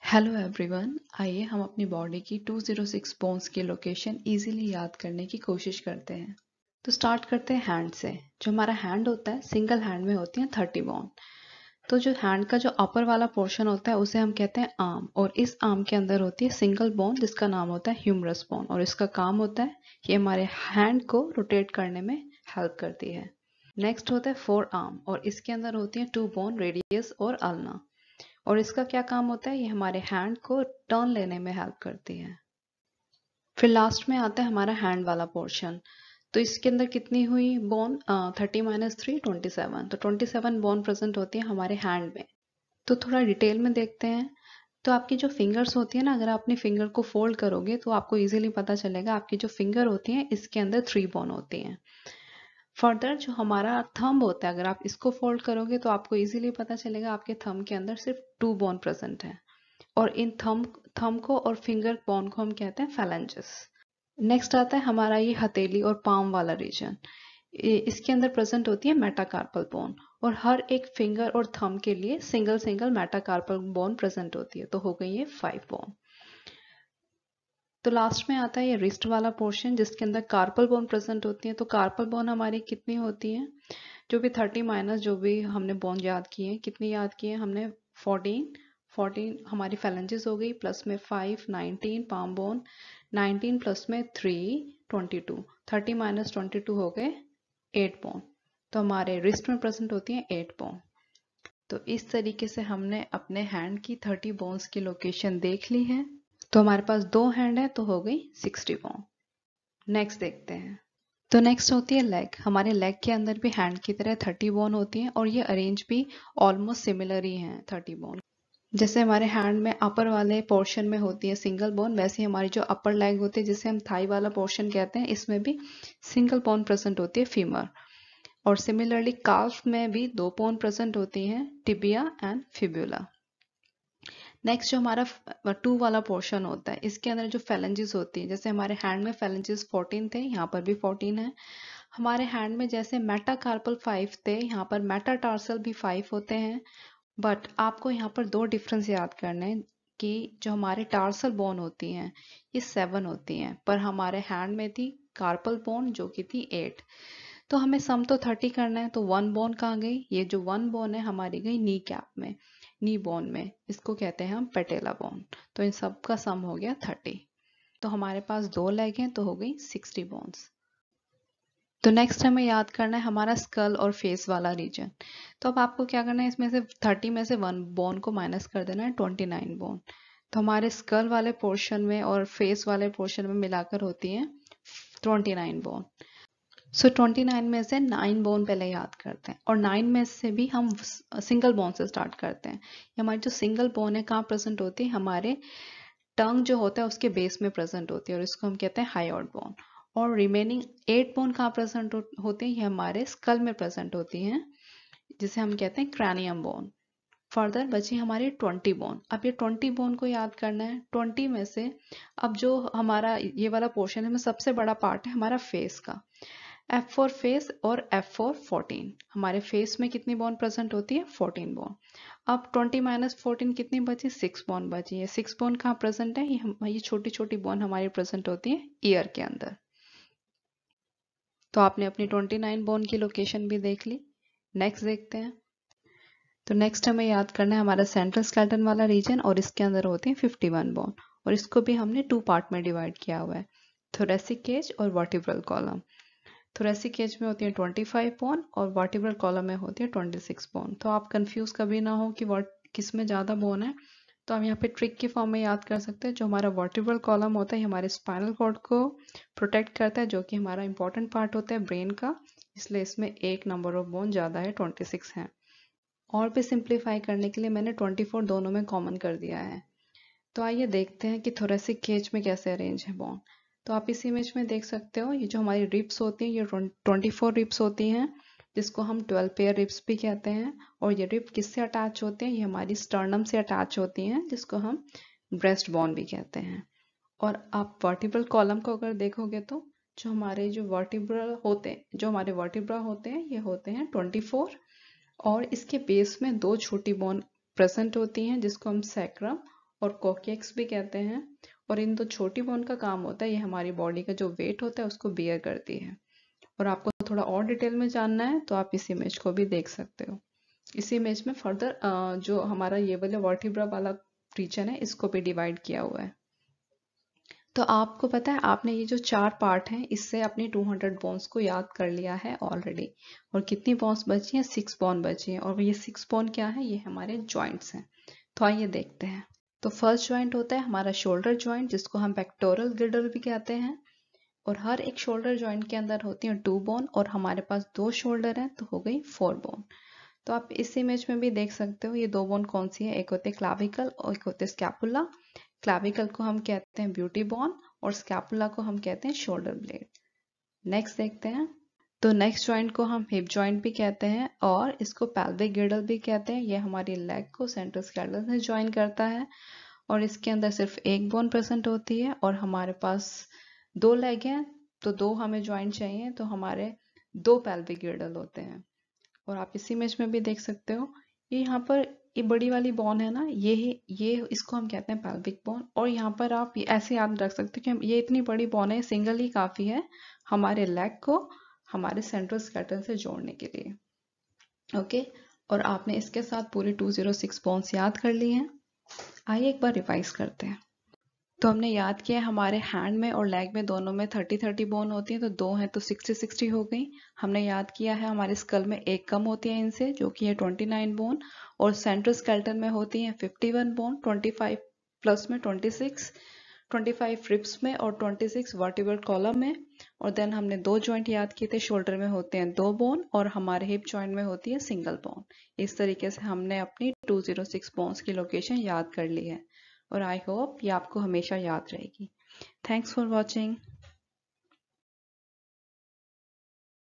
Hello everyone, आइए हम अपनी बॉडी की 206 बोन्स की लोकेशन इजीली याद करने की कोशिश करते हैं। तो स्टार्ट करते हैं हैंड से। जो हमारा हैंड होता है, सिंगल हैंड में होती हैं 30 बोन। तो जो हैंड का जो अपर वाला पोर्शन होता है उसे हम कहते हैं आर्म, और इस आर्म के अंदर होती है सिंगल बोन जिसका नाम होता है ह्यूमरस बोन, और इसका काम होता है कि हमारे हैंड को रोटेट करने में हेल्प करती है। नेक्स्ट होता है फोर आर्म, और इसके अंदर होती है 2 बोन, रेडियस और अल्ना, और इसका क्या काम होता है, ये हमारे हैंड को टर्न लेने में हेल्प करती है। फिर लास्ट में आता है हमारा हैंड वाला पोर्शन। तो इसके अंदर कितनी हुई बोन, 30 माइनस 3 27, तो 27 बोन प्रेजेंट होती है हमारे हैंड में। तो थोड़ा डिटेल में देखते हैं। तो आपकी जो फिंगर्स होती है ना, अगर आप अपने फिंगर को फोल्ड करोगे तो आपको इजीली पता चलेगा आपकी जो फिंगर होती है इसके अंदर 3 बोन होती हैं। फर्दर जो हमारा थंब होता है, अगर आप इसको फोल्ड करोगे तो आपको इजीली पता चलेगा आपके थंब के अंदर सिर्फ 2 बोन प्रेजेंट है, और इन थंब को और फिंगर बोन को हम कहते हैं फैलेंजेस। नेक्स्ट आता है हमारा ये हथेली और पाम वाला रीजन। इसके अंदर प्रेजेंट होती है मेटाकार्पल बोन, और हर एक फिंगर और थंब के लिए single single metacarpal bone present होती है। तो हो गई ये 5 बोन। तो लास्ट में आता है ये रिस्ट वाला पोर्शन जिसके अंदर कार्पल बोन प्रेजेंट होती है। तो कार्पल बोन हमारी कितनी होती है, जो भी 30 माइनस जो भी हमने बोन याद किए, कितनी याद किए हमने, 14 हमारी फैलेंजेस हो गई, प्लस में 5 19 पाम बोन, 19 प्लस में 3 22, 30 माइनस 22 हो गए 8 बोन। तो हमारे रिस्ट में प्रेजेंट होती है 8 बोन। तो इस तरीके से हमने अपने हैंड की 30 बोन्स की लोकेशन देख ली है। तो हमारे पास 2 हैंड है तो हो गई 60 बोन। नेक्स्ट देखते हैं। तो नेक्स्ट होती है लेग। हमारे लेग के अंदर भी हैंड की तरह 30 बोन होती हैं, और ये अरेंज भी ऑलमोस्ट सिमिलर ही हैं 30 बोन। जैसे हमारे हैंड में अपर वाले पोर्शन में होती है सिंगल बोन, वैसे हमारी जो अपर लेग होती है जिसे हम थाई वाला पोर्शन कहते हैं, इसमें भी सिंगल बोन प्रेजेंट होती है, फीमर। और सिमिलरली काल्फ में भी 2 बोन प्रेजेंट होती हैं, टिबिया एंड फिब्यूला। नेक्स्ट जो हमारा 2 वाला पोर्शन होता है, इसके अंदर जो फैलेंजेस होती है, जैसे हमारे हैंड में फैलेंजेस 14 थे, यहाँ पर भी 14 है। हमारे हैंड में जैसे मेटाकार्पल 5 थे, यहाँ पर मेटाटार्सल भी 5 होते हैं। बट आपको यहाँ पर 2 डिफरेंस याद करने हैं कि जो हमारे टार्सल बोन होती हैं ये 7 होती हैं, पर हमारे हैंड में थी कार्पल बोन जो कि थी 8। तो हमें सम तो 30 करना है, तो 1 बोन कहाँ गई, ये जो 1 बोन है हमारी गई नी कैप में, नी बोन में, इसको कहते हैं हम पेटेला बोन। तो इन सब का सम हो गया 30। तो हमारे पास 2 लेग हैं तो हो गई 60 बोन्स। तो नेक्स्ट हमें याद करना है हमारा स्कल और फेस वाला रीजन। तो अब आपको क्या करना है, इसमें से 30 में से 1 बोन को माइनस कर देना है, 29 बोन। तो हमारे स्कल वाले पोर्शन में और फेस वाले पोर्शन में मिलाकर होती है 29 बोन। सो 29 में से 9 बोन पहले याद करते हैं, और 9 में से भी हम सिंगल बोन से स्टार्ट करते हैं। हमारी जो सिंगल बोन है कहाँ प्रेजेंट होती है, हमारे टंग जो होता है उसके बेस में प्रेजेंट होती है, और इसको हम कहते हैं हाइऑड बोन। और रिमेनिंग 8 बोन कहाँ प्रेजेंट होते हैं, ये हमारे स्कल में प्रेजेंट होती हैं, जिसे हम कहते हैं क्रैनियम बोन। फर्दर बची हमारी 20 बोन। अब ये 20 बोन को याद करना है। 20 में से अब जो हमारा ये वाला पोर्शन है, में सबसे बड़ा पार्ट है हमारा फेस का, F फॉर फेस और F फॉर 14। हमारे फेस में कितनी बोन प्रेजेंट होती है, 14 बोन। अब 20 माइनस 14 कितनी बची, 6 बोन बची है। 6 बोन कहाँ प्रेजेंट है, ये छोटी छोटी बोन हमारी प्रेजेंट होती है ईयर के अंदर। तो आपने अपनी 29 बोन की लोकेशन भी देख ली। नेक्स्ट देखते हैं। तो नेक्स्ट हमें याद करना है हमारा सेंट्रल स्केलेटन वाला रीजन, और इसके अंदर होते हैं 51 बोन, और इसको भी हमने 2 पार्ट में डिवाइड किया हुआ है, थोरेसिक केज और वर्टिब्रल कॉलम। थोरेसिक केज में होती है 25 बोन, और वर्टिब्रल कॉलम में होती है 26 बोन। तो आप कंफ्यूज कभी ना हो कि किस में ज़्यादा बोन है। तो हम यहाँ पे ट्रिक की फॉर्म में याद कर सकते हैं। जो हमारा वर्टिब्रल कॉलम होता है हमारे स्पाइनल कॉर्ड को प्रोटेक्ट करता है, जो कि हमारा इंपॉर्टेंट पार्ट होता है ब्रेन का, इसलिए इसमें एक नंबर ऑफ बोन ज़्यादा है, 26 है। और भी सिंप्लीफाई करने के लिए मैंने 24 दोनों में कॉमन कर दिया है। तो आइए देखते हैं कि थोरेसिक केज में कैसे अरेंज है बोन। तो आप इस इमेज में देख सकते हो, ये जो हमारी रिब्स होती हैं ये 24 रिब्स होती हैं, जिसको हम 12 पेयर रिब्स भी कहते हैं। और ये रिब किससे अटैच होते हैं, ये हमारी स्टर्नम से अटैच होती हैं, जिसको हम ब्रेस्ट बोन भी कहते हैं। और आप वर्टिब्रल कॉलम को अगर देखोगे तो जो हमारे हमारे वर्टिब्रा होते हैं ये होते हैं 24, और इसके बेस में 2 छोटी बोन प्रेजेंट होती हैं, जिसको हम सैक्रम और कोकेक्स भी कहते हैं। और इन दो छोटी बोन का काम होता है, ये हमारी बॉडी का जो वेट होता है उसको बियर करती है। और आपको थोड़ा और डिटेल में जानना है तो आप इस इमेज को भी देख सकते हो। इस इमेज में फर्दर जो हमारा ये वाला वर्टिब्रा वाला रीजन है इसको भी डिवाइड किया हुआ है। तो आपको पता है आपने ये जो 4 पार्ट हैं इससे अपनी 200 बोन्स को याद कर लिया है ऑलरेडी। और कितनी बोन्स बची हैं? 6 बोन बची हैं। और ये 6 बोन क्या है? ये हमारे जॉइंट्स हैं। तो आइए देखते हैं। तो फर्स्ट जॉइंट होता है हमारा शोल्डर जॉइंट, जिसको हम पेक्टोरल गिल्डर भी कहते हैं। और हर एक शोल्डर जॉइंट के अंदर होती हैं 2 बोन, और हमारे पास 2 शोल्डर हैं तो हो गई 4 बोन। तो आप इस इमेज में भी देख सकते हो ये 2 बोन कौन सी है, एक होते हैं क्लाविकल और एक होते हैं स्कैपुला। क्लाविकल को हम कहते हैं ब्यूटी बोन और स्कैपुला को हम कहते हैं शोल्डर ब्लेड। नेक्स्ट देखते हैं। तो नेक्स्ट जॉइंट को हम हिप जॉइंट भी कहते हैं और इसको पेल्विक गिर्डल भी कहते हैं। ये हमारी लेग को सेंट्रल स्केलेटन से ज्वाइन करता है और इसके अंदर सिर्फ एक बोन प्रेजेंट होती है। और हमारे पास 2 लेग हैं तो 2 हमें ज्वाइंट चाहिए, तो हमारे 2 पेल्विक गिर्डल होते हैं। और आप इस इमेज में भी देख सकते हो ये यहाँ पर ये बड़ी वाली बोन है ना, ये इसको हम कहते हैं पेल्विक बोन। और यहाँ पर आप ऐसे याद रख सकते हो कि ये इतनी बड़ी बोन है, सिंगल ही काफी है हमारे लेग को हमारे सेंट्रल स्केलेटन से जोड़ने के लिए। ओके, और आपने इसके साथ पूरे 206 बोन्स याद कर लिए हैं। आइए एक बार रिवाइज करते हैं। तो हमने याद किया हमारे हैंड में और लेग में दोनों में 30-30 बोन होती है, तो 2 हैं तो 60-60 हो गई। हमने याद किया है हमारे स्कल में एक कम होती है इनसे, जो कि है 29 बोन। और सेंट्रल स्केलेटन में होती है 51 बोन, 25 प्लस में 26, 25 रिब्स में और 26 वर्टिब्रल कॉलम में। और देन हमने 2 जॉइंट याद किए थे, शोल्डर में होते हैं 2 बोन और हमारे हिप जॉइंट में होती है सिंगल बोन। इस तरीके से हमने अपनी 206 बोन्स की लोकेशन याद कर ली है और आई होप ये आपको हमेशा याद रहेगी। Thanks for watching.